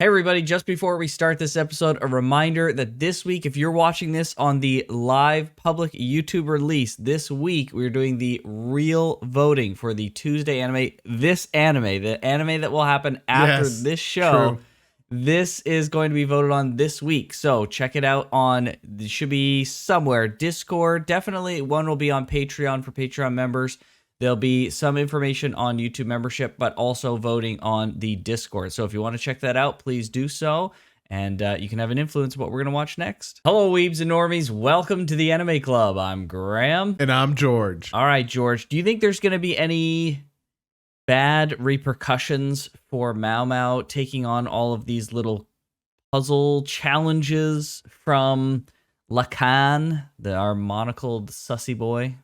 Hey everybody, just before we start this episode, a reminder that this week, if you're watching this on the live public YouTube release, this week we're doing the real voting for the Tuesday anime. This anime, the anime that will happen after this show, this is going to be voted on this week. So check it out on, it should be somewhere, Discord. Definitely one will be on Patreon for Patreon members. There'll be some information on YouTube membership, but also voting on the Discord. So if you want to check that out, please do so. And you can have an influence on what we're going to watch next. Hello, Weebs and Normies. Welcome to the Anime Club. I'm Graham. And I'm George. All right, George. Do you think there's going to be any bad repercussions for Maomao taking on all of these little puzzle challenges from Lakan, our monocled sussy boy?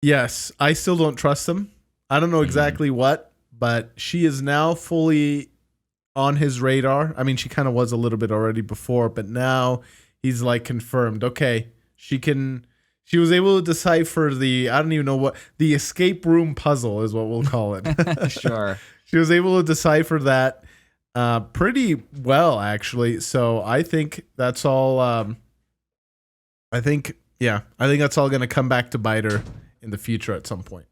Yes, I still don't trust him. I don't know exactly what, but she is now fully on his radar. I mean, she kind of was a little bit already before, but now he's like confirmed. Okay, she was able to decipher the, I don't even know what, the escape room puzzle is what we'll call it. Sure. She was able to decipher that pretty well, actually. So I think that's all, I think that's all going to come back to bite her in the future at some point.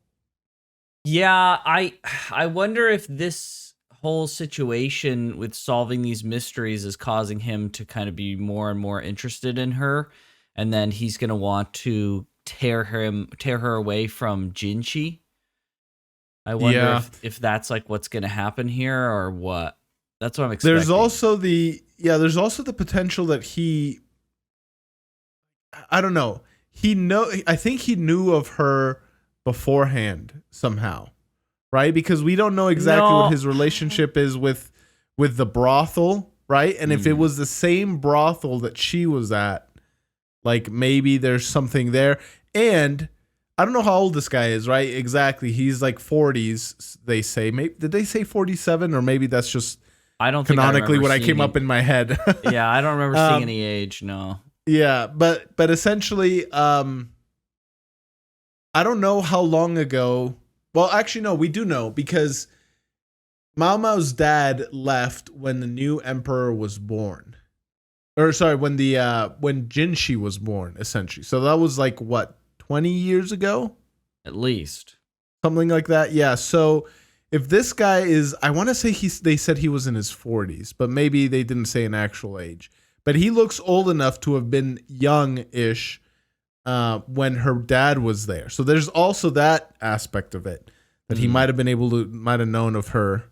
Yeah, I wonder if this whole situation with solving these mysteries is causing him to kind of be more and more interested in her, and then he's going to want to tear her away from Jinshi. I wonder if that's like what's going to happen here or what. That's what I'm expecting. There's also the potential that I don't know. I think he knew of her beforehand somehow, right? Because we don't know exactly what his relationship is with the brothel, right? And if it was the same brothel that she was at, like maybe there's something there. And I don't know how old this guy is, right? Exactly. He's like 40s, they say. Maybe, did they say 47? Or maybe that's just canonically what I came up in my head. Yeah, I don't remember seeing any age, no. Yeah, but essentially, I don't know how long ago. Well, actually, no, we do know because Maomao's dad left when the new emperor was born, or sorry, when Jinshi was born, essentially. So that was like what, 20 years ago, at least, something like that. Yeah. So if this guy is, I want to say they said he was in his 40s, but maybe they didn't say an actual age. But he looks old enough to have been young-ish when her dad was there. So there's also that aspect of it, that he might have known of her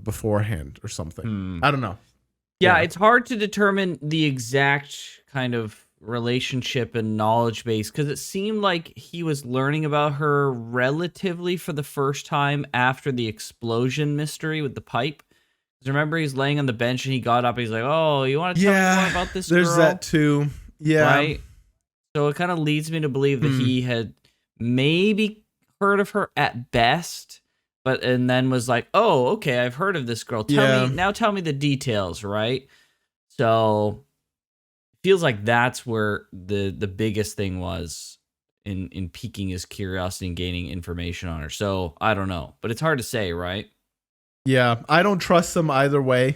beforehand or something. I don't know. Yeah, it's hard to determine the exact kind of relationship and knowledge base because it seemed like he was learning about her relatively for the first time after the explosion mystery with the pipe. Remember, he's laying on the bench and he got up. And he's like, "Oh, you want to tell me more about this girl?" There's that too. Yeah. Right. So it kind of leads me to believe that he had maybe heard of her at best, and then was like, "Oh, okay, I've heard of this girl. Tell me the details." Right. So it feels like that's where the biggest thing was in piquing his curiosity and gaining information on her. So I don't know, but it's hard to say, right? Yeah, I don't trust him either way.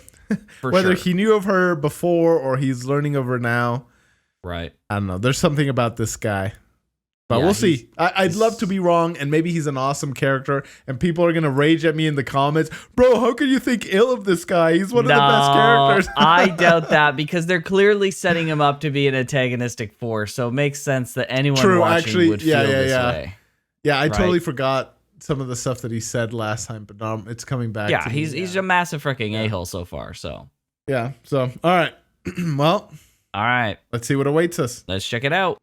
Whether he knew of her before or he's learning of her now. Right. I don't know. There's something about this guy. But we'll see. I'd love to be wrong, and maybe he's an awesome character, and people are going to rage at me in the comments. Bro, how can you think ill of this guy? He's one of the best characters. I doubt that, because they're clearly setting him up to be an antagonistic force, so it makes sense that anyone watching would feel this way. Yeah, I totally forgot some of the stuff that he said last time, but it's coming back. Yeah, he's a massive freaking a-hole so far. So yeah. So all right, well, all right. Let's see what awaits us. Let's check it out.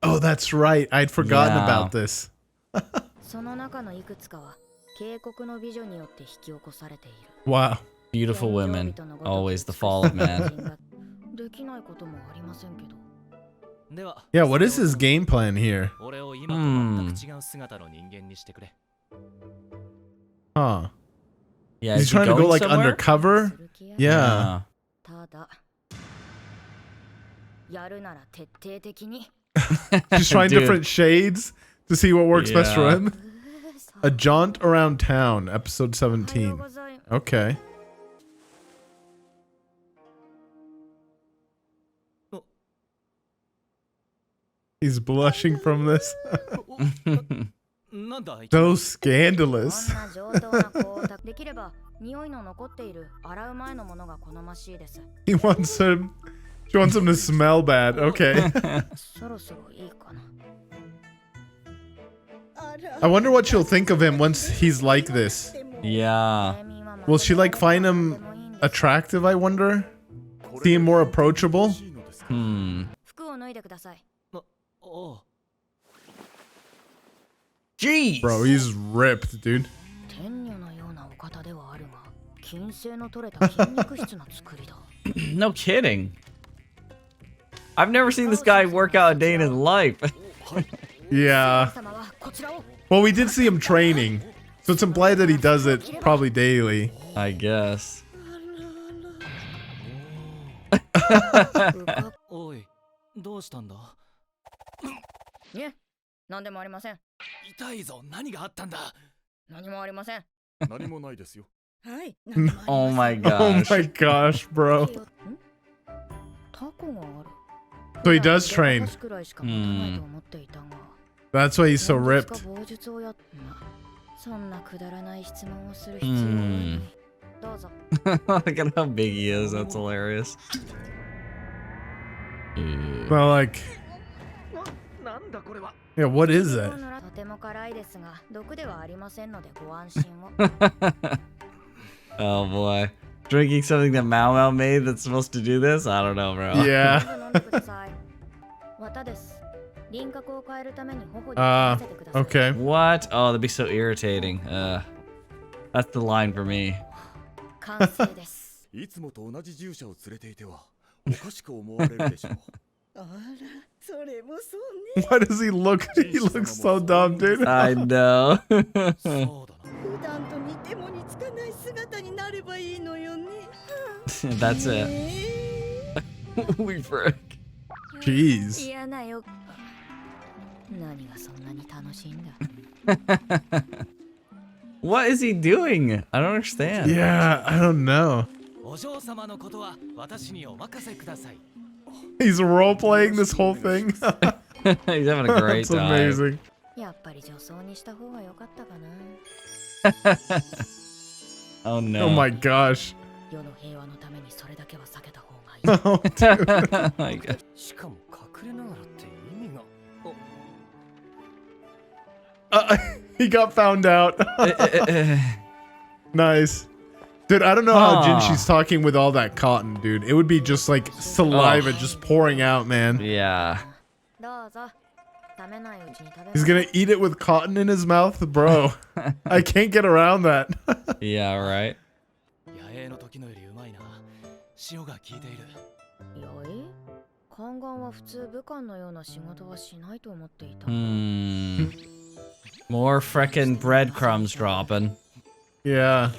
Oh, that's right. I'd forgotten about this. Wow. Beautiful women. Always the fall of man. Yeah, what is his game plan here? Huh. Yeah, he's trying to go like somewhere? undercover? Yeah. He's trying different shades to see what works best for him. A Jaunt Around Town, episode 17. Okay. He's blushing from this. So scandalous. He wants him. She wants him to smell bad. Okay. I wonder what she'll think of him once he's like this. Yeah. Will she like find him attractive, I wonder? See him more approachable? Jeez. Bro, he's ripped, dude. No kidding. I've never seen this guy work out a day in his life. Yeah. Well, we did see him training, so it's implied that he does it probably daily. I guess. Oh my gosh. Oh my gosh, bro. So he does train. That's why he's so ripped. Look at how big he is. That's hilarious. Well, like... Yeah, what is that? Oh boy. Drinking something that Maomao made that's supposed to do this? I don't know, bro. Yeah. Okay. What? Oh, that'd be so irritating. That's the line for me. Why does he look? He looks so dumb, dude. I know. That's it. We frick. Jeez. What is he doing? I don't understand. Yeah, I don't know. He's role playing this whole thing. He's having a great That's time. amazing. Oh no. Oh my gosh. Oh, dude. Oh my God. He got found out. Nice. Dude, I don't know how Jinshi's talking with all that cotton, dude. It would be just like saliva just pouring out, man. Yeah. He's gonna eat it with cotton in his mouth? Bro, I can't get around that. Yeah, right. More frickin' breadcrumbs dropping. Yeah.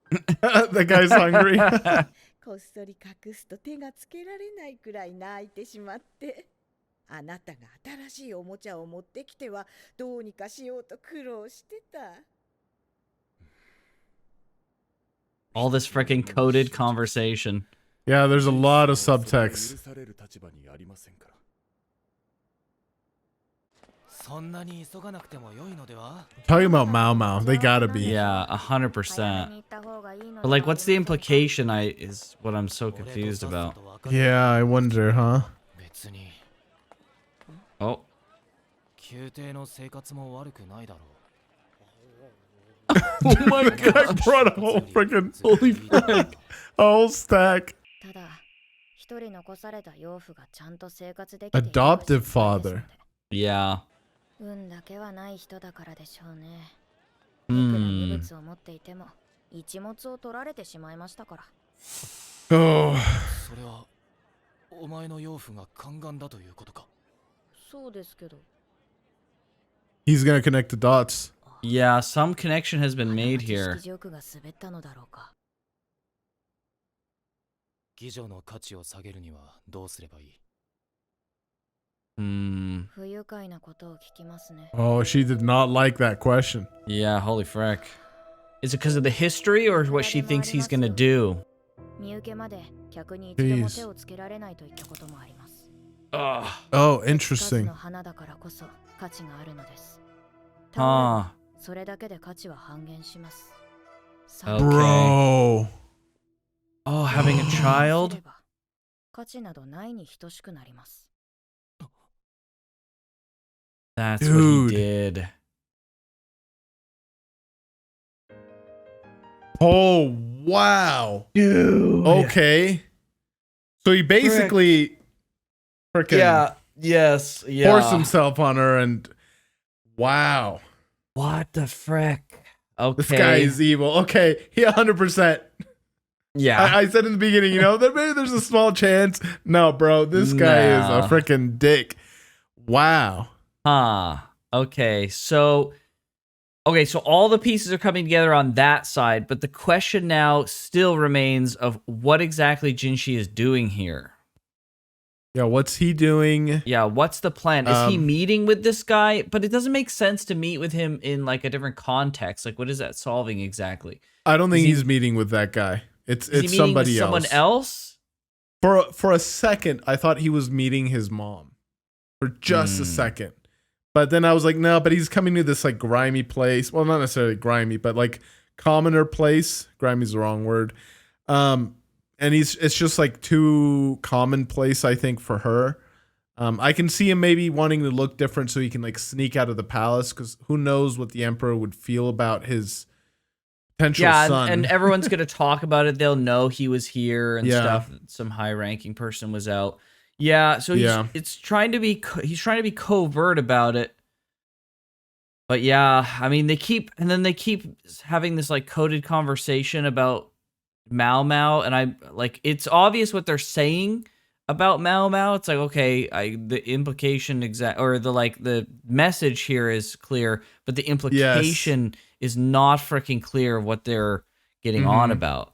The guy's hungry. こっそり隠すと手がつけられないくらい泣いてしまって。あなたが新しいおもちゃを持ってきてはどうにかしようと苦労してた。All this frickin' coded conversation. Yeah, there's a lot of subtext. Talking about Maomao, they gotta be. Yeah, 100%. But like, what's the implication? Is what I'm so confused about. Yeah, I wonder, huh? Oh. Oh my god, I brought a whole freaking holy frick. A whole stack. Adoptive father. Yeah. Oh. He's gonna connect the dots. Yeah, some connection has been made here. Hmm. 不愉快なことを聞きますね。 Oh, she did not like that question. Yeah, holy frick. Is it because of the history or what she thinks he's gonna do? 身請けまで客に一度も手をつけられないといったこともあります。 Ugh. Oh, 数 interesting. の花だからこそ価値があるのです。 Huh. それだけで価値は半減します。 Okay. Bro. Oh, having a child? 価値などないに等しくなります。 That's Dude. what he did. Oh, wow. Dude. Okay. So he basically freaking Yeah. Yes. Yeah. forced himself on her and wow. What the frick? Okay. This guy is evil. Okay. He 100%. Yeah. I said in the beginning, you know, that maybe there's a small chance. No, bro. This guy is a freaking dick. Wow. Huh. Okay. So all the pieces are coming together on that side, but the question now still remains of what exactly Jinshi is doing here. Yeah, what's he doing? Yeah, what's the plan? Is he meeting with this guy? But it doesn't make sense to meet with him in like a different context. Like, what is that solving exactly? I don't think he's meeting with that guy. It's somebody else. Someone else? For a second, I thought he was meeting his mom. For just a second. But then I was like, no, but he's coming to this like grimy place. Well, not necessarily grimy, but like commoner place. Grimy's the wrong word. And it's just like too commonplace, I think, for her. I can see him maybe wanting to look different so he can like sneak out of the palace, because who knows what the emperor would feel about his potential son. And everyone's gonna talk about it. They'll know he was here and stuff. Some high-ranking person was out. Yeah, so he's trying to be covert about it. But yeah, I mean, they keep having this like coded conversation about Maomao, and I like, it's obvious what they're saying about Maomao. It's like, okay, the implication the message here is clear, but the implication is not freaking clear of what they're getting on about.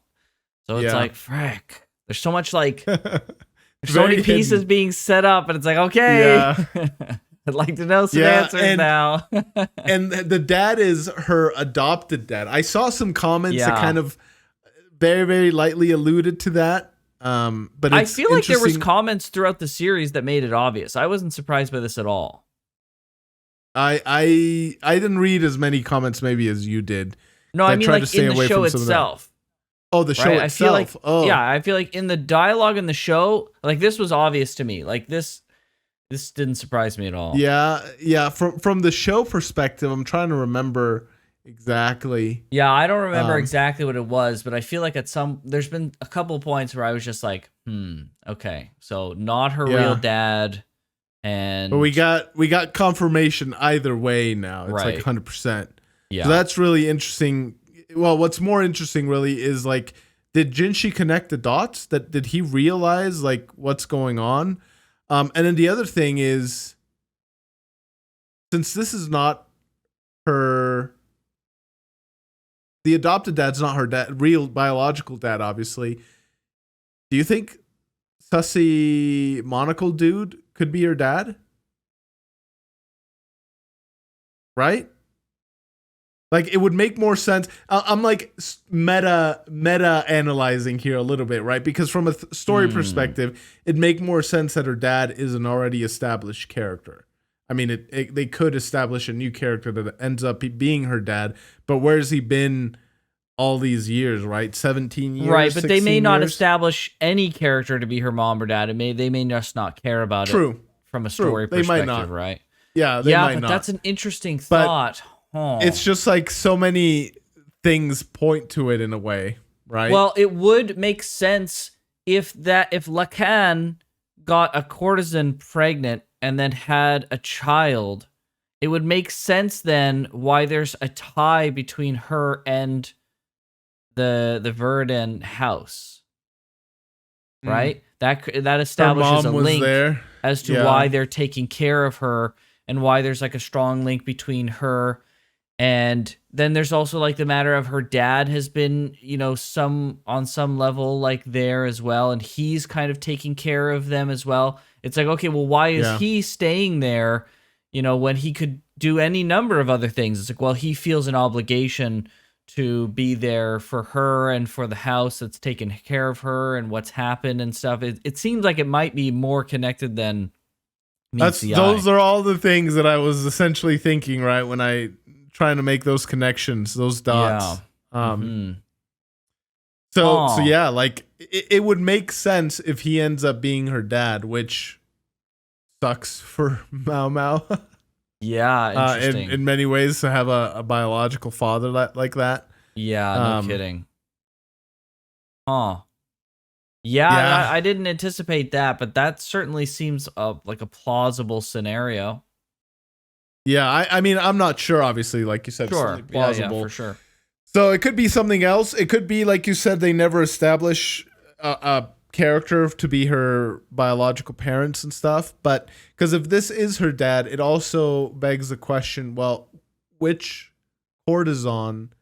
So it's like, frick. There's so much like there's so many pieces being set up, and it's like, okay, I'd like to know some answers now. And the dad is her adopted dad. I saw some comments that kind of very, very lightly alluded to that. But I feel like there was comments throughout the series that made it obvious. I wasn't surprised by this at all. I didn't read as many comments maybe as you did. No, I mean like in the show itself. Oh, the show itself. I feel like, I feel like in the dialogue in the show, like this was obvious to me. Like this didn't surprise me at all. Yeah. From the show perspective, I'm trying to remember exactly. Yeah, I don't remember exactly what it was, but I feel like there's been a couple of points where I was just like, okay, so not her real dad, and but we got confirmation either way now. It's like 100%. Yeah, so that's really interesting. Well, what's more interesting really is like, did Jinshi connect the dots? Did he realize like what's going on? And then the other thing is, since this is not her, the adopted dad's not her dad, real biological dad, obviously. Do you think sussy monocle dude could be her dad? Right? Like, it would make more sense. I'm like meta analyzing here a little bit, right? Because from a story perspective, it'd make more sense that her dad is an already established character. I mean, they could establish a new character that ends up being her dad, but where's he been all these years, right? 17 years, right? But they may not years? Establish any character to be her mom or dad. They may just not care about it from a story perspective, they might not. Right? Yeah, they might but not. That's an interesting thought. It's just like so many things point to it in a way, right? Well, it would make sense if Lakan got a courtesan pregnant and then had a child. It would make sense then why there's a tie between her and the Verdun house, right? That establishes a link as to why they're taking care of her and why there's like a strong link between her. And then there's also like the matter of her dad has been, on some level like there as well, and he's kind of taking care of them as well. It's like, okay, well, why is Yeah. he staying there, when he could do any number of other things? It's like, well, he feels an obligation to be there for her and for the house that's taken care of her and what's happened and stuff. It seems like it might be more connected than meets the eye. Those are all the things that I was essentially thinking, right, when I trying to make those connections, those dots. Yeah. So yeah, like it would make sense if he ends up being her dad, which sucks for Maomao. Yeah, interesting. In many ways, to have a biological father like that. Yeah, no kidding. Huh. Yeah. I didn't anticipate that, but that certainly seems like a plausible scenario. Yeah, I mean, I'm not sure, obviously, like you said, it's Sure. certainly plausible. Yeah, for sure. So it could be something else. It could be, like you said, they never establish a character to be her biological parents and stuff. But because if this is her dad, it also begs the question, well, which courtesan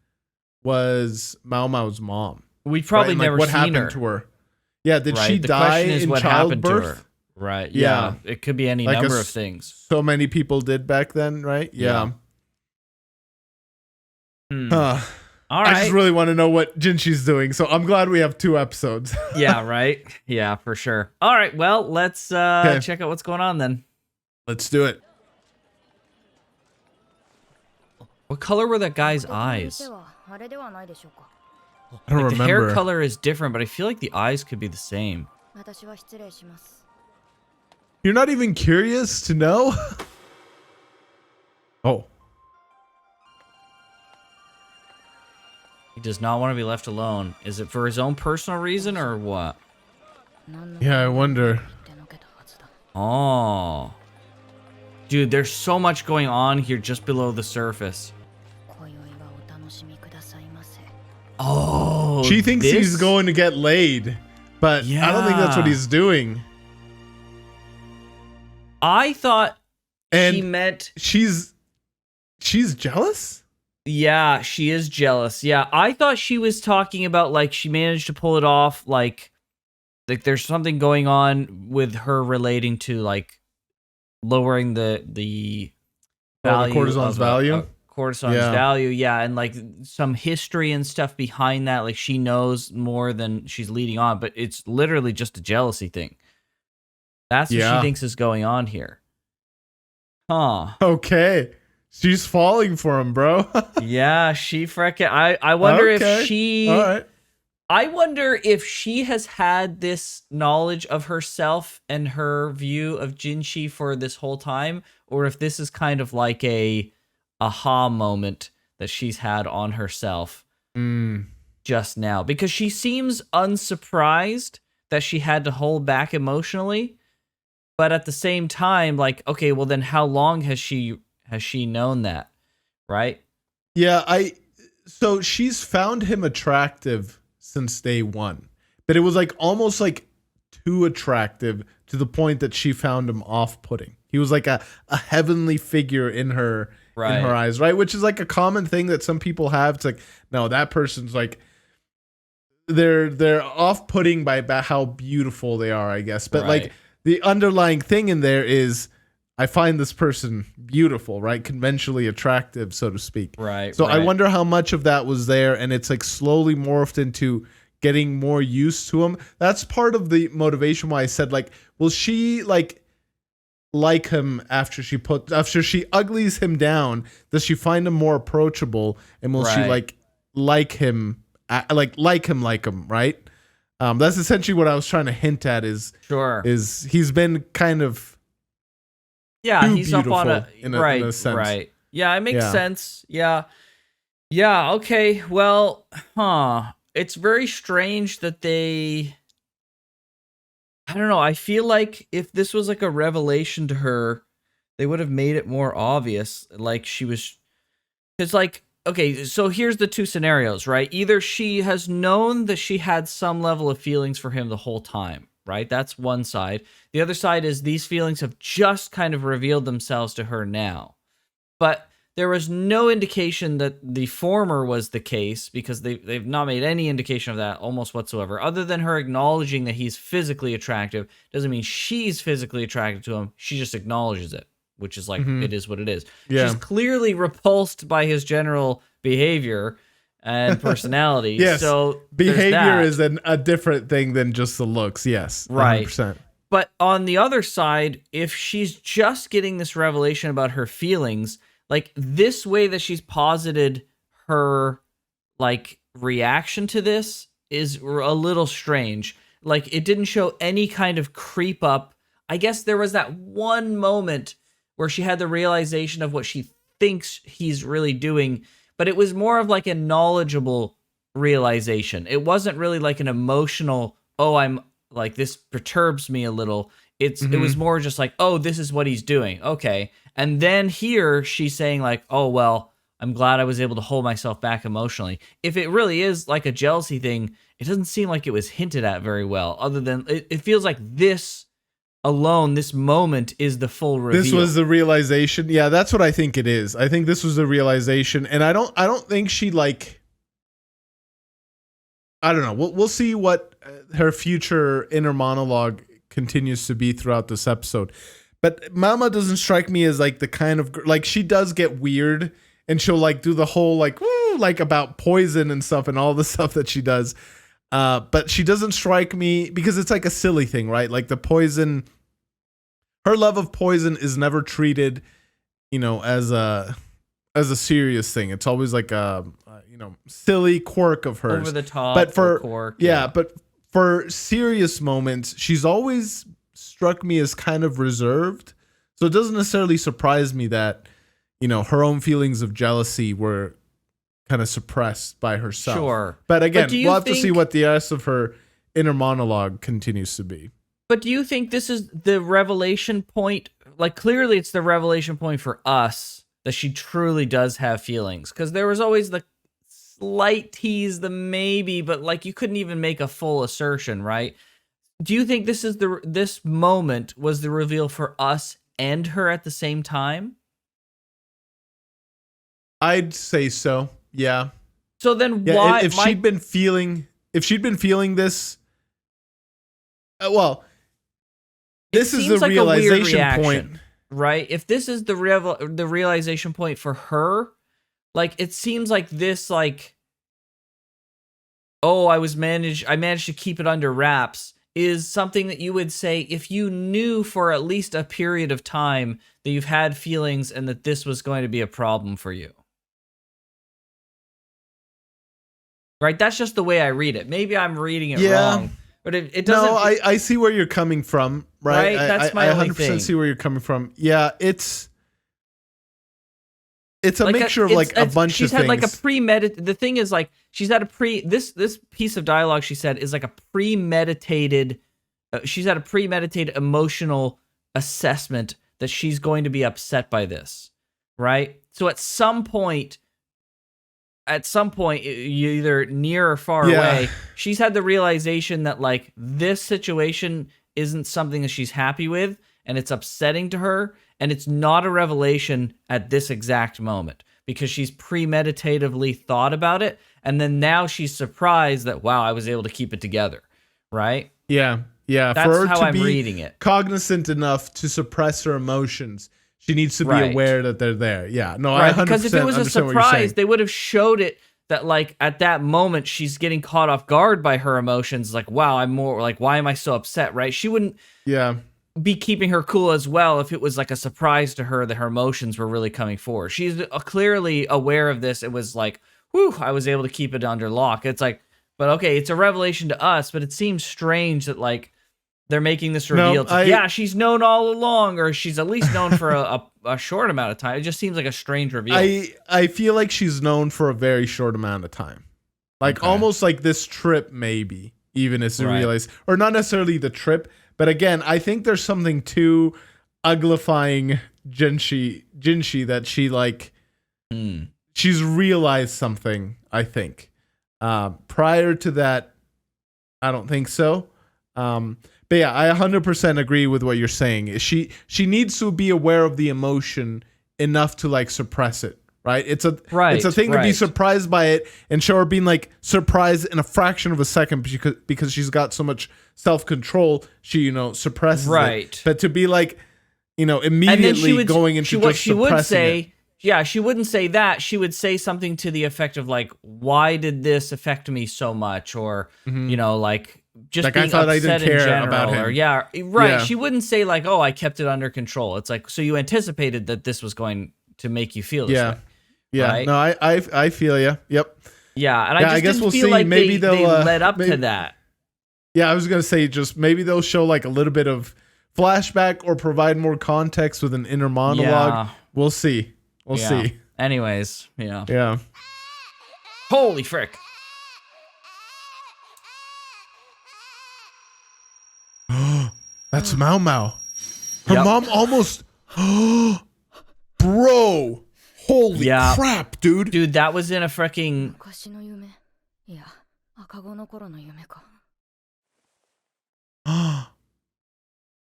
was Maomao's mom? Right. Yeah. It could be any number of things. So many people did back then, right? Yeah. All right. I just really want to know what Jinshi's doing, so I'm glad we have 2 episodes. Yeah, right? Yeah, for sure. All right, well, let's check out what's going on then. Let's do it. What color were that guy's eyes? I don't Like, the remember. hair color is different, but I feel like the eyes could be the same. You're not even curious to know? Oh. He does not want to be left alone. Is it for his own personal reason or what? Yeah, I wonder. Oh. Dude, there's so much going on here just below the surface. Oh, She thinks he's going to get laid, but I don't think that's what he's doing. I thought And she meant... She's jealous? Yeah, she is jealous. Yeah, I thought she was talking about, like, she managed to pull it off, like there's something going on with her relating to, like, lowering the value the courtesan's value? Courtesan's value, yeah, and, like, some history and stuff behind that. Like, she knows more than she's leading on, but it's literally just a jealousy thing. That's what she thinks is going on here. Huh. Okay. She's falling for him, bro. Yeah, she frickin' I wonder if she... All right. I wonder if she has had this knowledge of herself and her view of Jinshi for this whole time, or if this is kind of like a aha moment that she's had on herself just now. Because she seems unsurprised that she had to hold back emotionally, but at the same time, like, okay, well then how long has she known that, right? Yeah, so she's found him attractive since day one, but it was like almost like too attractive to the point that she found him off-putting. He was like a heavenly figure in her eyes, right? Which is like a common thing that some people have. It's like, no, that person's like they're off-putting by how beautiful they are, I guess. But like the underlying thing in there is, I find this person beautiful, right? Conventionally attractive, so to speak. Right. So I wonder how much of that was there, and it's like slowly morphed into getting more used to him. That's part of the motivation why I said, like, will she like him after she uglies him down? Does she find him more approachable, and will she like him, right? That's essentially what I was trying to hint at. Is he's been kind of he's up on in a sense. Right. Yeah, it makes sense. Yeah. Yeah, okay. Well, it's very strange that they, I don't know, I feel like if this was like a revelation to her, they would have made it more obvious. Like she was, because like, okay, so here's the 2 scenarios, right? Either she has known that she had some level of feelings for him the whole time, right? That's one side. The other side is these feelings have just kind of revealed themselves to her now. But there was no indication that the former was the case, because they've not made any indication of that almost whatsoever, other than her acknowledging that he's physically attractive. Doesn't mean she's physically attracted to him. She just acknowledges it, which is like, it is what it is. Yeah. She's clearly repulsed by his general behavior and personality. Yes. So behavior is a different thing than just the looks. Yes. Right. 100%. But on the other side, if she's just getting this revelation about her feelings, like this way that she's posited her like reaction to this is a little strange. Like it didn't show any kind of creep up. I guess there was that one moment where she had the realization of what she thinks he's really doing, but it was more of like a knowledgeable realization. It wasn't really like an emotional, oh, I'm like, this perturbs me a little. It was more just like, oh, this is what he's doing. Okay. And then here she's saying like, oh, well, I'm glad I was able to hold myself back emotionally. If it really is like a jealousy thing, it doesn't seem like it was hinted at very well, other than it feels like this alone, this moment is the full reveal. This was the realization. Yeah, that's what I think it is. I think this was the realization. And I don't think she like, I don't know. We'll see what her future inner monologue continues to be throughout this episode. But Mama doesn't strike me as like the kind of like, she does get weird and she'll like do the whole like woo, like about poison and stuff and all the stuff that she does. But she doesn't strike me because it's like a silly thing, right? Like the poison, her love of poison is never treated, as a serious thing. It's always like a silly quirk of hers, over the top. But for quirk, but for serious moments, she's always struck me as kind of reserved. So it doesn't necessarily surprise me that her own feelings of jealousy were kind of suppressed by herself. Sure, but again, we'll have to see what the rest of her inner monologue continues to be. But do you think this is the revelation point? Like, clearly it's the revelation point for us that she truly does have feelings. Because there was always the slight tease, the maybe, but like you couldn't even make a full assertion, right? Do you think this moment was the reveal for us and her at the same time? I'd say so. Yeah. So then why if she'd been feeling this, this is the like realization point, right? If this is the realization point for her, like it seems like this, like, oh, I managed to keep it under wraps, is something that you would say if you knew for at least a period of time that you've had feelings and that this was going to be a problem for you. Right? That's just the way I read it. Maybe I'm reading it wrong. But it doesn't. No, I see where you're coming from, right? That's my only 100% thing. see where you're coming from. Yeah, it's a like mixture of like a bunch of things. She's had like a premeditated. The thing is, like, she's had this piece of dialogue she said is like a premeditated. She's had a premeditated emotional assessment that she's going to be upset by this, right? So at some point, you either near or far away, she's had the realization that like this situation isn't something that she's happy with, and it's upsetting to her, and it's not a revelation at this exact moment because she's premeditatively thought about it, and then now she's surprised that, wow, I was able to keep it together, right? Yeah. That's for her how to I'm be reading it. Cognizant enough to suppress her emotions, she needs to be aware that they're there. Yeah, no, right, I 100% because if it was a surprise, they would have showed it that like at that moment she's getting caught off guard by her emotions. Like, wow, I'm more like, why am I so upset? Right? She wouldn't be keeping her cool as well if it was like a surprise to her that her emotions were really coming forward. She's clearly aware of this. It was like, whew, I was able to keep it under lock. It's like, but okay, it's a revelation to us, but it seems strange that like they're making this reveal. She's known all along, or she's at least known for a short amount of time. It just seems like a strange reveal. I feel like she's known for a very short amount of time. Like almost like this trip, maybe, even as they realize, or not necessarily the trip, but again, I think there's something too uglifying Jinshi that she like, she's realized something, I think. Prior to that, I don't think so. But yeah, I 100% agree with what you're saying. She needs to be aware of the emotion enough to like suppress it, right? It's a Right, thing to be right. surprised by it and show her being like surprised in a fraction of a second because she's got so much self-control, she suppresses Right. it. But to be like And then immediately going into just she would suppressing say, it. yeah, she wouldn't say that. She would say something to the effect of like, "Why did this affect me so much?" Or like just Like, I being thought I upset didn't in care general. about him. Or yeah, right. Yeah. She wouldn't say like, "Oh, I kept it under control." It's like, so you anticipated that this was going to make you feel this Yeah. way. Yeah. Right? No, I feel you. Yep. Yeah, and Yeah, I I just guess didn't we'll feel see. like Maybe they they'll, led up maybe- to that. Yeah, I was gonna say just maybe they'll show like a little bit of flashback or provide more context with an inner monologue. Yeah. We'll see. We'll Yeah. see. Anyways, yeah. Yeah. Holy frick. That's Maomao. Her Yep. mom almost bro. Holy Yeah. crap, dude. Dude, that was in a freaking 昔の夢いや赤子の頃の夢か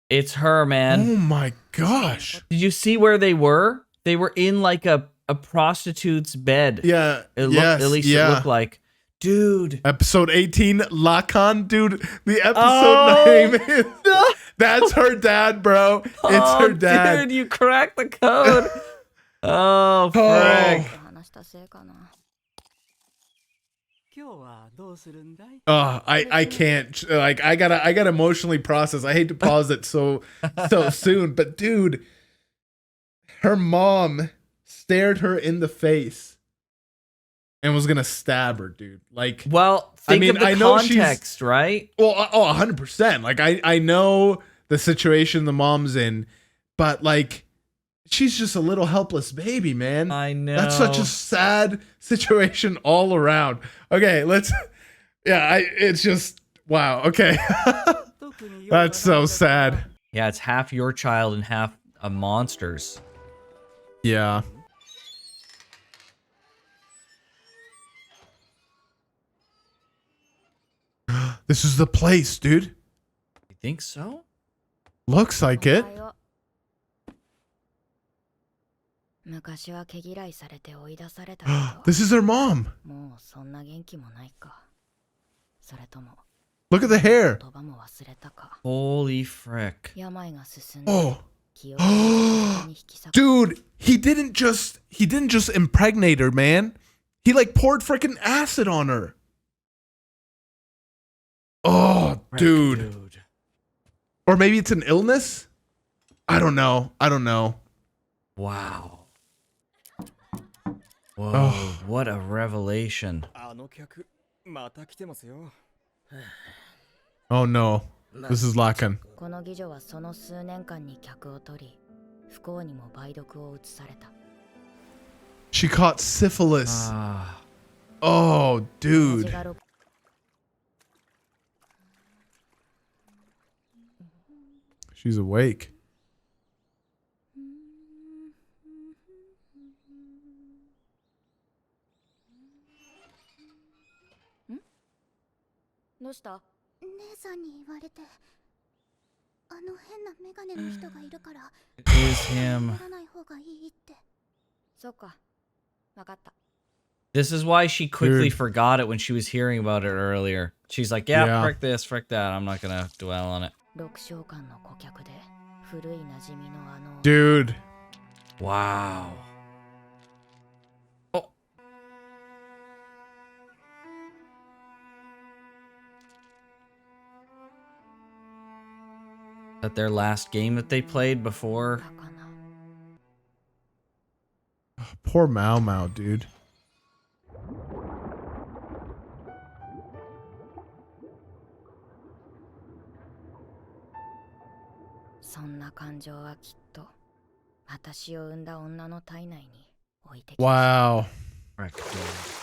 it's her, man. Oh my gosh. Did you see where they were? They were in like a prostitute's bed. Yeah. It looked, yes, at least yeah. it looked like. Dude. Episode 18, Lakan, dude. The episode Oh, name is that's her dad, bro. It's her dad. Dude, you cracked the code. Oh, frick. 話したせいかな I can't like I gotta emotionally process. I hate to pause it so soon, but dude, her mom stared her in the face and was gonna stab her, dude. Like, Well, think of the I know she's context, right? well, 100%. Like I know the situation the mom's in, but like she's just a little helpless baby, man. I know. That's such a sad situation all around. Okay, let's. Yeah, it's just wow. Okay, that's so sad. Yeah, it's half your child and half a monster's. Yeah. This is the place, dude. You think so? Looks like it. 昔は毛嫌いされて追い出されたけど This is her mom. もうそんな元気もないかそれとも Look at the hair. 言葉も忘れたか Holy frick. 病が進んで Oh. 記憶を体に引き裂く Dude, he didn't just impregnate her, man. He like poured freaking acid on her. Oh, dude. Or maybe it's an illness? I don't know. Wow. Whoa, Oh. what a revelation. Oh no. This is Lakan. この妓女はその数年間に客を取り不幸にも梅毒を移された She caught syphilis. Ah. Oh, dude. 味がろ She's awake. どうした姉さんに言われてあの変なメガネの人がいるから It is him. ならない方がいいってそうかわかった This is why she quickly Dude. forgot it when she was hearing about it earlier. She's like, yeah, Yeah. frick this, frick that. I'm not gonna dwell on it. 6召喚の顧客で古い馴染みのあの Dude. Wow. Oh. That their last game that they played before? だかな Poor Maomao, dude. そんな感情はきっと私を産んだ女の体内に置いてきた Wow. Frick, dude.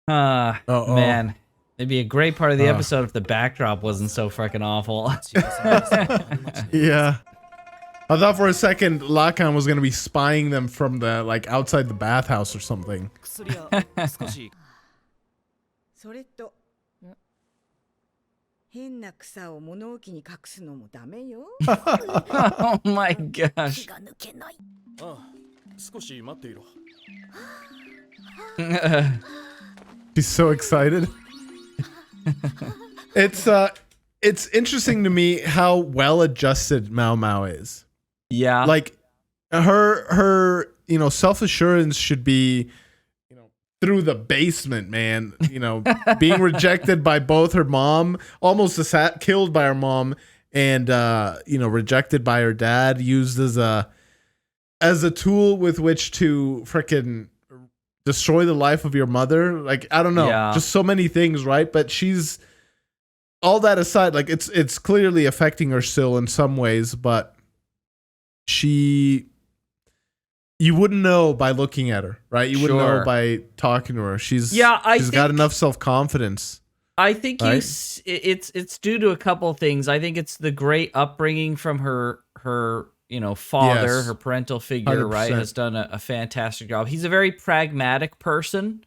Uh-oh. Man. It'd be a great part of the Uh. episode if the backdrop wasn't so freaking awful. Yeah. I thought for a second Lakan was gonna be spying them from the like outside the bathhouse or something. それと変な草を物置に隠すのもダメよ。Oh my 気 gosh. が抜けない。ああ、少し待っていろ。 She's so excited. It's interesting to me how well adjusted Maomao is. Yeah. Like her self-assurance should be through the basement, man. Being rejected by both her mom, almost killed by her mom, and rejected by her dad, used as a tool with which to frickin' destroy the life of your mother. Like, I don't know, just so many things, right? But she's, all that aside, like it's clearly affecting her still in some ways, but you wouldn't know by looking at her, right? You wouldn't know by talking to her. She's got enough self-confidence. I think it's due to a couple of things. I think it's the great upbringing from her father, her parental figure, 100%. right? Has done a fantastic job. He's a very pragmatic person,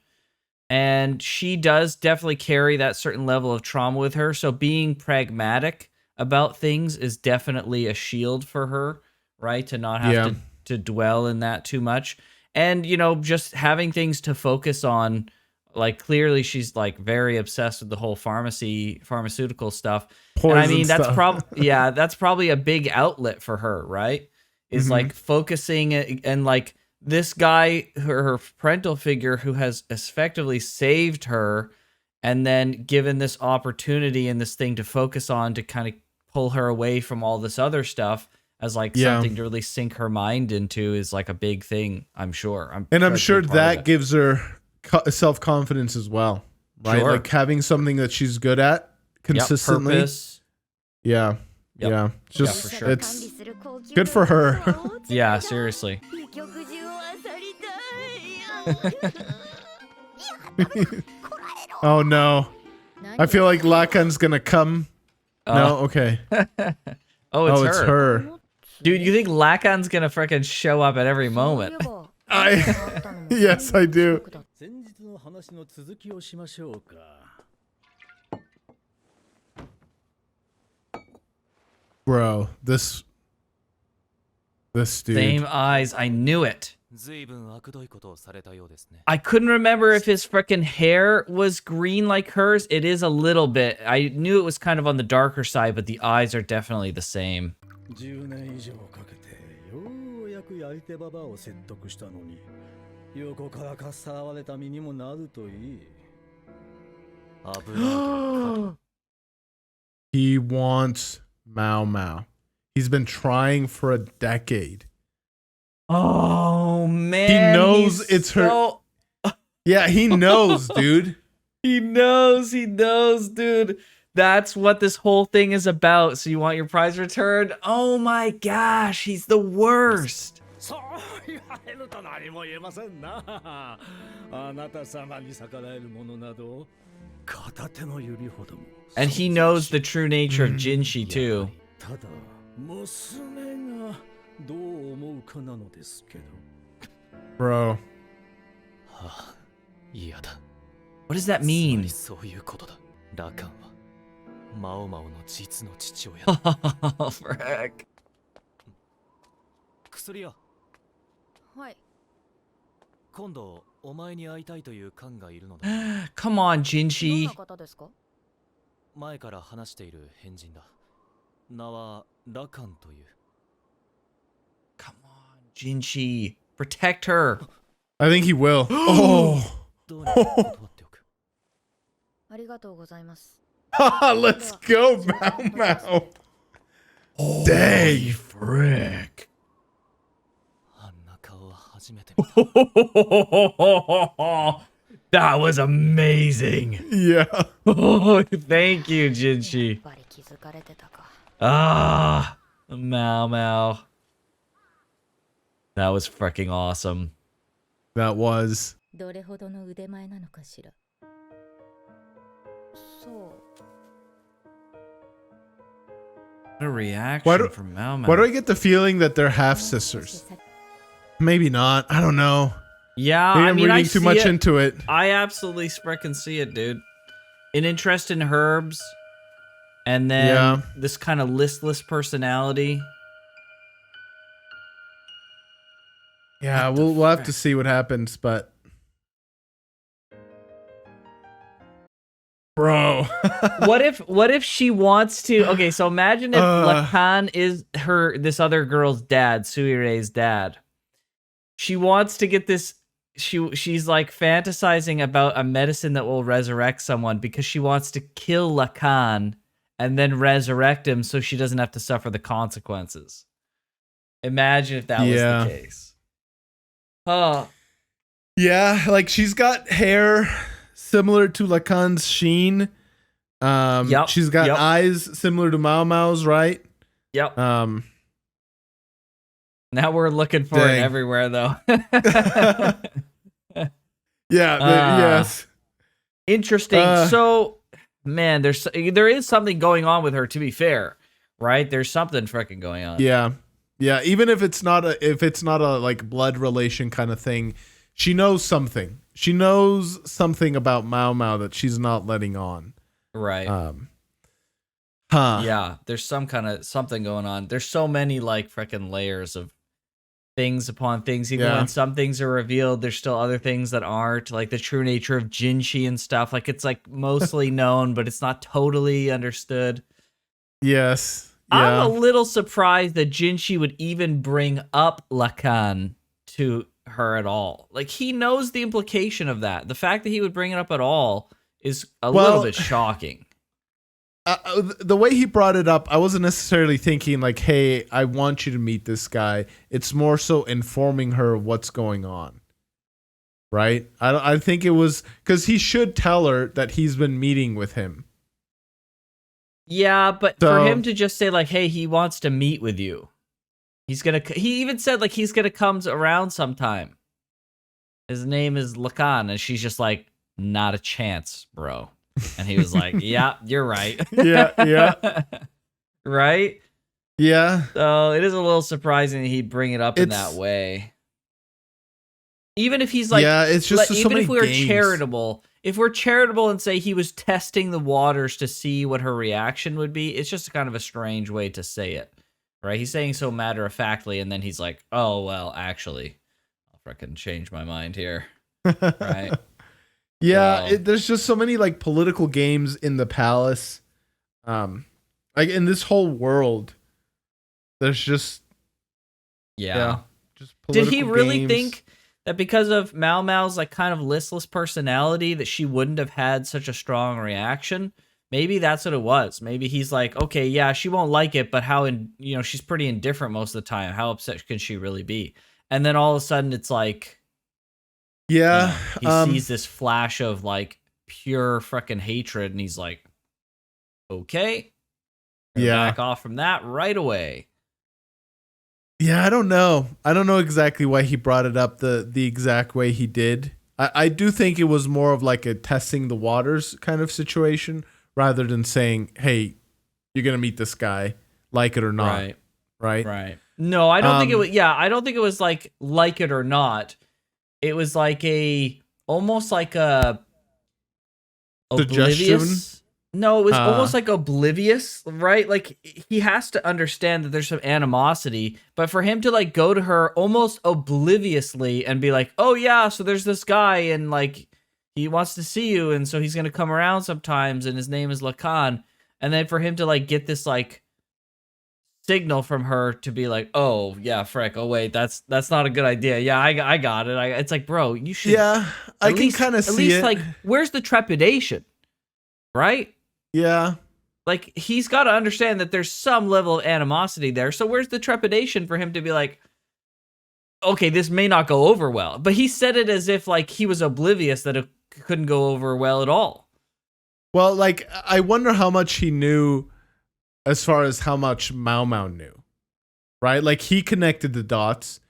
and she does definitely carry that certain level of trauma with her. So being pragmatic about things is definitely a shield for her, right? To not have to dwell in that too much. And, just having things to focus on. Like, clearly she's like very obsessed with the whole pharmaceutical stuff. Poison and I mean, that's stuff. that's probably a big outlet for her, right? Is like focusing and like this guy, her parental figure who has effectively saved her and then given this opportunity and this thing to focus on to kind of pull her away from all this other stuff as like something to really sink her mind into is like a big thing, I'm sure. I'm sure that gives her self-confidence as well, right? Sure. Like having something that she's good at consistently. Purpose. Yeah. Yep. Yeah. Just for sure. it's good for her. Yeah, seriously. Oh no. I feel like Lakan's gonna come. No, okay. Oh, it's her. her. Dude, you think Lakan's gonna freaking show up at every moment? Yes, I do. 先日の話の続きをしましょうか。 Bro, this dude. Same eyes. I knew it. 随分悪どいことをされたようですね。 I couldn't remember if his freaking hair was green like hers. It is a little bit. I knew it was kind of on the darker side, but the eyes are definitely the same. 10年以上かけてようやくやり手ババアを説得したのに、横からかっさらわれた身にもなるといい。危ない。 He wants Maomao. He's been trying for a decade. Oh man, He knows it's her. Yeah, he knows, dude. He knows, dude. That's what this whole thing is about. So you want your prize returned? Oh my gosh, he's the worst. そう言われると何も言えませんな。あなた様に逆らえるものなど片手の指ほども。 And he knows the true nature of Jinshi too. ただ娘がどう思うかなのですけど。 Bro. はあ、嫌だ。 What does that mean? そういうことだ。ラカンはマオマオの実の父親。 Oh, frick. 薬屋。はい。今度お前に会いたいというカンがいるのだ。 Come on, どん Jinshi. な方ですか？前から話している変人だ。名はラカンという。 Come on, Jinshi. Protect her. I think he will. Oh. どうにか断っておく。ありがとうございます。 Let's go, Maomao. Dang. Frick. あんな顔は初めて見た。 That was amazing. Yeah. Oh, thank you, やっ Jinshi. ぱり気づかれてたか。 Ah, Maomao. That was freaking awesome. That was. どれほどの腕前なのかしら。そう。 What a reaction Why do- from Maomao. Why do I get the feeling that they're half sisters? Maybe not. I don't know. Yeah, Maybe I I'm mean, I reading too see much it. into it. I absolutely freaking see it, dude. An interest in herbs And then Yeah. this kind of listless personality. Yeah, What the we'll have to frick? see what happens, but bro. What if she wants to? Okay, so imagine if Uh. Lakan is this other girl's dad, Suire's dad. She wants to get this. She's like fantasizing about a medicine that will resurrect someone because she wants to kill Lakan and then resurrect him so she doesn't have to suffer the consequences. Imagine if that was the case. Oh, Yeah, like she's got hair similar to Lakan's sheen. Yep, She's got yep. eyes similar to Maomao's, right? yep. Um, Now we're looking for it Dang. everywhere, though. yeah, yes. Interesting. So, man, there is something going on with her. To be fair, right? There's something freaking going on. Yeah. Yeah, even if it's not a like blood relation kind of thing, she knows something. She knows something about Maomao that she's not letting on. Right. Huh. Yeah. There's something going on. There's so many like freaking layers of things upon things. Even when some things are revealed, there's still other things that aren't. Like the true nature of Jinshi and stuff. Like it's like mostly known, but it's not totally understood. Yes. I'm Yeah. a little surprised that Jinshi would even bring up Lakan to her at all. Like, he knows the implication of that. The fact that he would bring it up at all is a little bit shocking. The way he brought it up, I wasn't necessarily thinking like, hey, I want you to meet this guy. It's more so informing her what's going on. Right? I think it was because he should tell her that he's been meeting with him. Yeah, but for him to just say, like, hey, he wants to meet with you. He even said, like, he's gonna come around sometime. His name is Lakan, and she's just like, not a chance, bro. And he was like, yeah, you're right. Yeah. Right? Yeah. So it is a little surprising that he'd bring it up in that way. Even if he's like, yeah, it's just even so many if we were games. charitable, if we're charitable and say he was testing the waters to see what her reaction would be, it's just kind of a strange way to say it, right? He's saying so matter of factly, and then he's like, "Oh well, actually, I'll freaking change my mind here," right? Yeah, there's just so many like political games in the palace, like in this whole world. There's just just Did he political really games. think that because of Maomao's like kind of listless personality that she wouldn't have had such a strong reaction? Maybe that's what it was. Maybe he's like, okay, yeah, she won't like it, but she's pretty indifferent most of the time. How upset can she really be? And then all of a sudden it's like, he sees this flash of like pure freaking hatred, and he's like, okay, back off from that right away. Yeah, I don't know. I don't know exactly why he brought it up the exact way he did. I do think it was more of like a testing the waters kind of situation rather than saying, hey, you're going to meet this guy, like it or not. Right. No, I don't think it was. Yeah, I don't think it was like it or not. It was like almost like a suggestion. Oblivious. No, it was almost like oblivious, right? Like he has to understand that there's some animosity, but for him to like go to her almost obliviously and be like, "Oh yeah, so there's this guy and like he wants to see you, and so he's gonna come around sometimes, and his name is Lakan," and then for him to like get this like signal from her to be like, "Oh yeah, frick. Oh wait, that's not a good idea. Yeah, I got it. It's like, bro, you should. Yeah, I can kind of see at least it. like, where's the trepidation, right? Yeah. Like, he's got to understand that there's some level of animosity there. So where's the trepidation for him to be like, okay, this may not go over well? But he said it as if like he was oblivious that it couldn't go over well at all. Well, like, I wonder how much he knew as far as how much Maomao knew, right? Like, he connected the dots,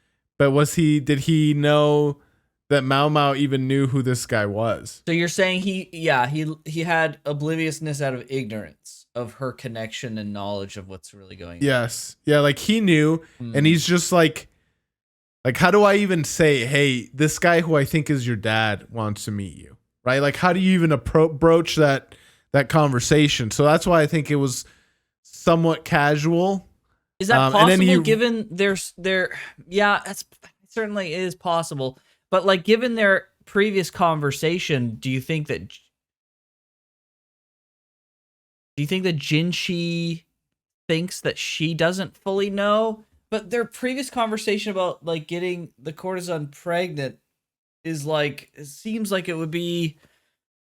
but did he know that Maomao even knew who this guy was? So you're saying he had obliviousness out of ignorance of her connection and knowledge of what's really going on. Yes. Yeah, like he knew, and he's just like, how do I even say, hey, this guy who I think is your dad wants to meet you, right? Like, how do you even broach that that conversation. So that's why I think it was somewhat casual. Is that and then possible given yeah, it certainly is possible. But like given their previous conversation, do you think that Jinshi thinks that she doesn't fully know? But their previous conversation about like getting the courtesan pregnant is like, it seems like it would be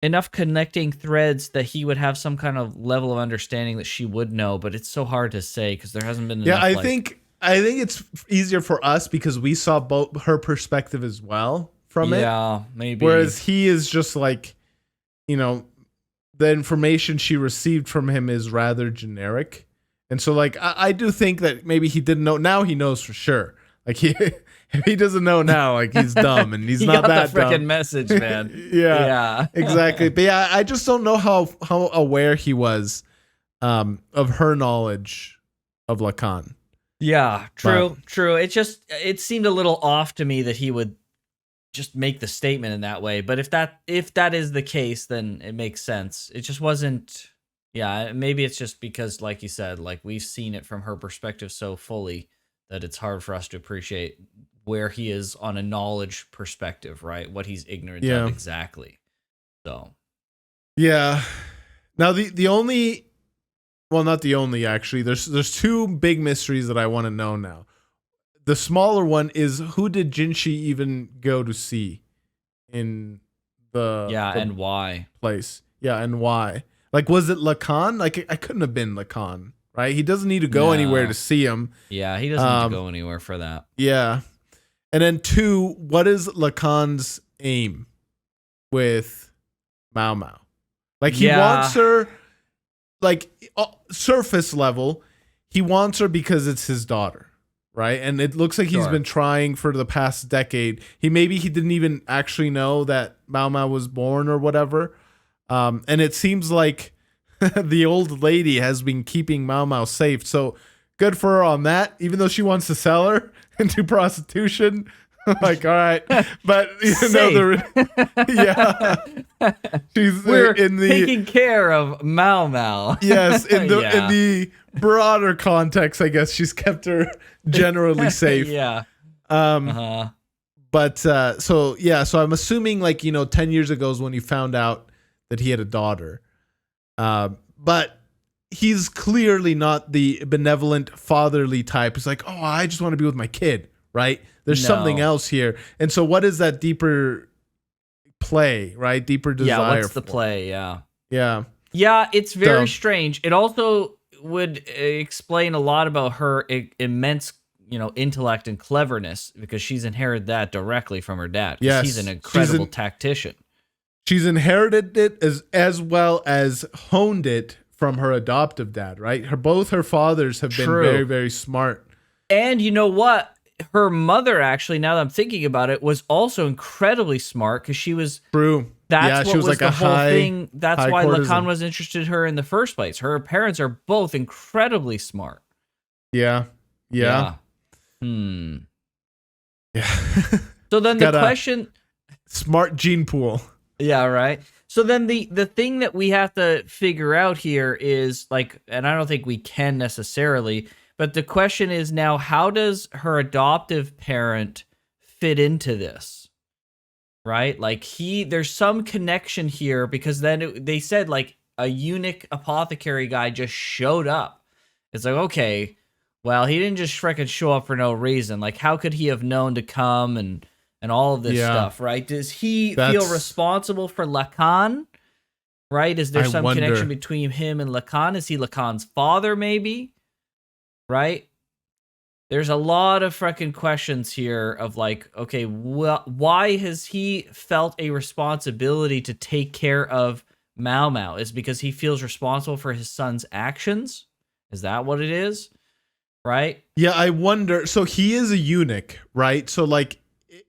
enough connecting threads that he would have some kind of level of understanding that she would know, but it's so hard to say because there hasn't been enough. I think it's easier for us because we saw both her perspective as well from it. Yeah, maybe. Whereas he is just like, you know, the information she received from him is rather generic. And so like I do think that maybe he didn't know. Now he knows for sure. Like if he doesn't know now, like he's dumb and he's he not got that the freaking dumb. message, man. Yeah, exactly. But yeah, I just don't know how aware he was of her knowledge of Lakan. Yeah, true. It seemed a little off to me that he would just make the statement in that way. But if that is the case, then it makes sense. It just wasn't. Yeah, maybe it's just because, like you said, like we've seen it from her perspective so fully that it's hard for us to appreciate where he is on a knowledge perspective, right? What he's ignorant of exactly. So, yeah. Now the only, well, not the only actually. There's two big mysteries that I want to know now. The smaller one is, who did Jinshi even go to see in the and why place? Yeah, and why? Like, was it Lakan? Like, it couldn't have been Lakan, right? He doesn't need to go anywhere to see him. Yeah, he doesn't need to go anywhere for that. Yeah. And then two, what is Lakan's aim with Maomao? Like, he wants her, like, surface level, he wants her because it's his daughter, right? And it looks like he's been trying for the past decade. He didn't even actually know that Maomao was born or whatever. And it seems like the old lady has been keeping Maomao safe. So good for her on that, even though she wants to sell her into prostitution. Like, all right. But, you know, she's taking care of Maomao. Yes, in the broader context, I guess she's kept her generally safe. Yeah. But so I'm assuming, like, you know, 10 years ago is when he found out that he had a daughter. But he's clearly not the benevolent fatherly type. He's like, oh, I just want to be with my kid, right? There's something else here. And so what is that deeper play, right? Deeper desire. Yeah, what's the play? Yeah. Yeah. Yeah, it's very strange. It also would explain a lot about her immense, you know, intellect and cleverness, because she's inherited that directly from her dad. Yes. He's an incredible tactician. She's inherited it as well as honed it from her adoptive dad, right? Both her fathers have been very, very smart. And you know what? Her mother, actually, now that I'm thinking about it, was also incredibly smart, because she was... True. That's she was like the a whole high thing. That's why courtesan. Lakan was interested in her in the first place. Her parents are both incredibly smart. Yeah. Yeah. Yeah. So then the question... Smart gene pool. Yeah, right. So then the thing that we have to figure out here is, like, and I don't think we can necessarily, but the question is now, how does her adoptive parent fit into this? Right? Like, there's some connection here, because then they said, like, a eunuch apothecary guy just showed up. It's like, okay, well, he didn't just freaking show up for no reason. Like, how could he have known to come and all of this stuff, right? Does he feel responsible for Lakan? Right? Is there some connection between him and Lakan? Is he Lakan's father, maybe? Right? There's a lot of freaking questions here of, like, okay, why has he felt a responsibility to take care of Maomao? Is it because he feels responsible for his son's actions? Is that what it is? Right? Yeah, I wonder. So he is a eunuch, right? So, like,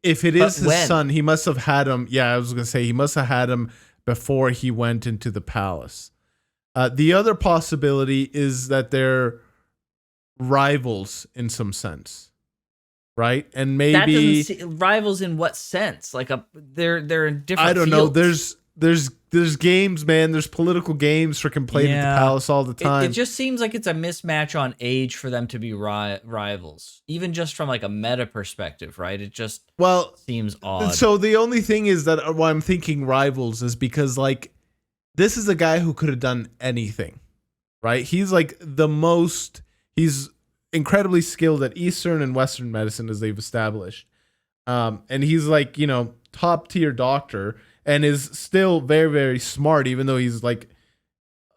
if it is his son, he must have had him. Yeah, I was going to say he must have had him before he went into the palace. The other possibility is that they're rivals in some sense, right? And maybe rivals in what sense? Like they're in different. I don't know. fields? games, man. There's political games freaking played at the palace all the time. It just seems like it's a mismatch on age for them to be rivals, even just from like a meta perspective, right? It just seems odd. So the only thing is that why I'm thinking rivals is because like this is a guy who could have done anything, right? He's like he's incredibly skilled at Eastern and Western medicine, as they've established. And he's like, top tier doctor and is still very, very smart, even though he's like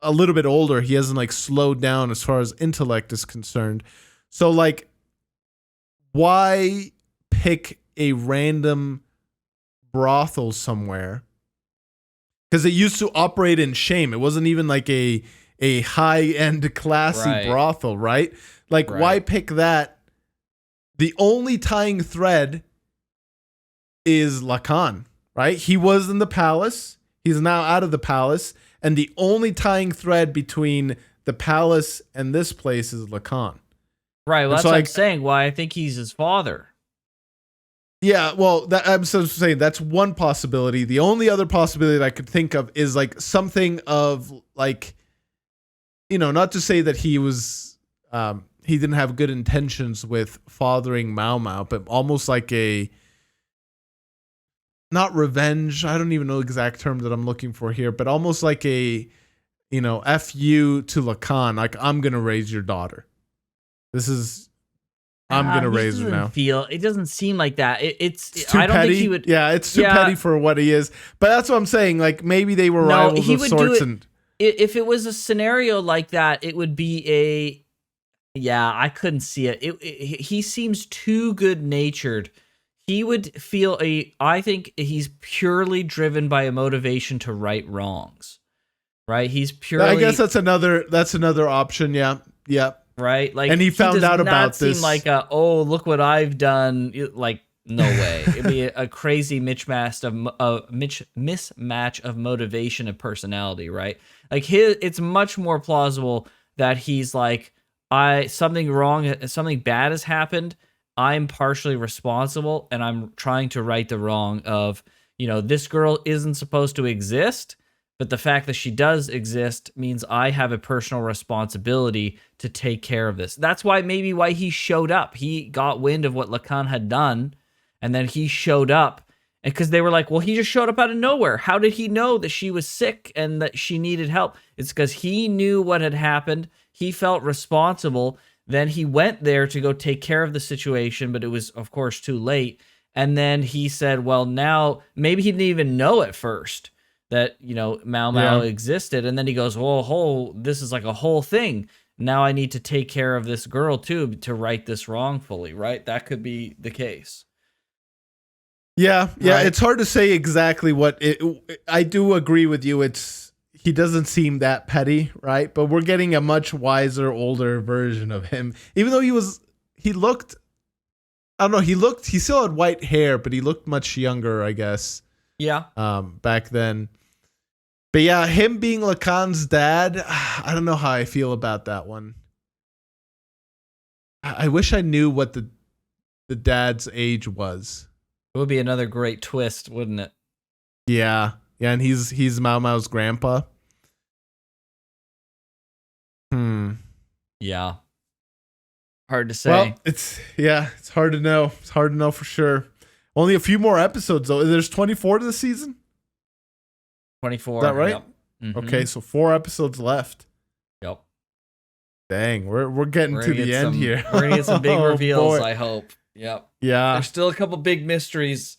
a little bit older. He hasn't like slowed down as far as intellect is concerned. So like, why pick a random brothel somewhere? Because it used to operate in shame. It wasn't even like a high-end classy brothel, right? Like, why pick that? The only tying thread is Lakan, right? He was in the palace. He's now out of the palace. And the only tying thread between the palace and this place is Lakan. Right. Well, that's what I'm saying. Why I think he's his father. Yeah, well, I'm so saying that's one possibility. The only other possibility that I could think of is like something of like, not to say that he didn't have good intentions with fathering Maomao, but almost like not revenge. I don't even know the exact term that I'm looking for here, but almost like F you to Lakan. Like, I'm going to raise your daughter. I'm going to raise her now. It doesn't seem like that. It's too I don't petty. think he would. Yeah, it's too petty for what he is. But that's what I'm saying. Like, maybe they were rivals of sorts. If it was a scenario like that, it would be I couldn't see it. He seems too good-natured. He would feel I think he's purely driven by a motivation to right wrongs, right? He's purely. I guess that's another option. Yeah. Right. Like, and he found out about this. Seem like look what I've done. Like, no way. It'd be a crazy mismatch of motivation and personality, right? Like it's much more plausible that he's like, something bad has happened. I'm partially responsible, and I'm trying to right the wrong of, this girl isn't supposed to exist, but the fact that she does exist means I have a personal responsibility to take care of this. That's why he showed up. He got wind of what Lakan had done, and then he showed up. And because they were like, well, he just showed up out of nowhere. How did he know that she was sick and that she needed help? It's because he knew what had happened. He felt responsible. Then he went there to go take care of the situation, but it was, of course, too late. And then he said, well, now maybe he didn't even know at first that, Maomao existed. And then he goes, well, this is like a whole thing. Now I need to take care of this girl too to right this wrongfully, right? That could be the case. Yeah. Right? It's hard to say exactly what I do agree with you. He doesn't seem that petty, right? But we're getting a much wiser, older version of him. Even though he looked, I don't know, he still had white hair, but he looked much younger, I guess. Yeah. Back then. But yeah, him being Lakan's dad, I don't know how I feel about that one. I wish I knew what the dad's age was. It would be another great twist, wouldn't it? Yeah. Yeah, and he's Maomao's grandpa. Yeah. Hard to say. Well, it's hard to know. It's hard to know for sure. Only a few more episodes though. There's 24 to the season? 24. Is that right? Yep. Mm-hmm. Okay, so 4 episodes left. Yep. Dang, we're getting to the end here. We're gonna get some big reveals, boy. I hope. Yep. Yeah. There's still a couple big mysteries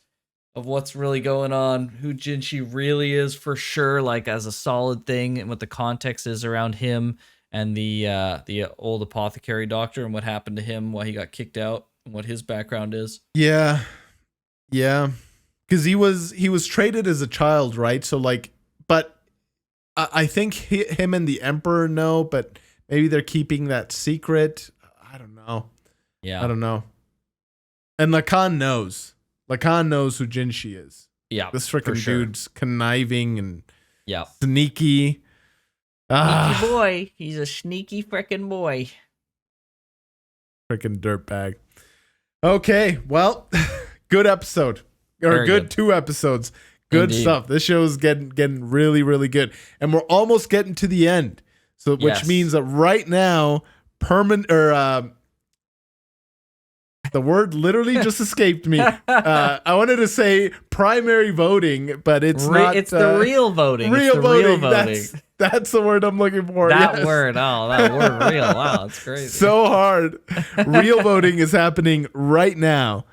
of what's really going on, who Jinshi really is for sure, like as a solid thing, and what the context is around him and the old apothecary doctor and what happened to him, why he got kicked out, and what his background is. Yeah. Because he was traded as a child, right? So like, but I think him and the Emperor know, but maybe they're keeping that secret. I don't know. Yeah. I don't know. And Lakan knows. Lakan knows who Jinshi is. Yeah. This freaking dude's conniving and Sneaky sneaky. boy. He's a sneaky freaking boy. Freaking dirtbag. Okay, well, good episode. Or Very good good. 2 episodes. Good Indeed. stuff. This show is getting really, really good. And we're almost getting to the end. So which Yes. means that right now, the word literally just escaped me. I wanted to say primary voting, but it's not. It's the real voting. Real It's the voting. real voting. That's the word I'm looking for. That Yes. word. Oh, that word real. Wow, it's crazy. So hard. Real voting is happening right now.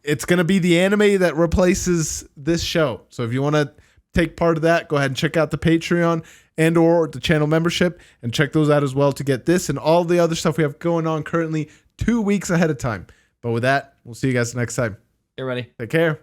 It's going to be the anime that replaces this show. So if you want to take part of that, go ahead and check out the Patreon and or the channel membership and check those out as well to get this and all the other stuff we have going on currently 2 weeks ahead of time. But with that, we'll see you guys next time. Get ready. Take care.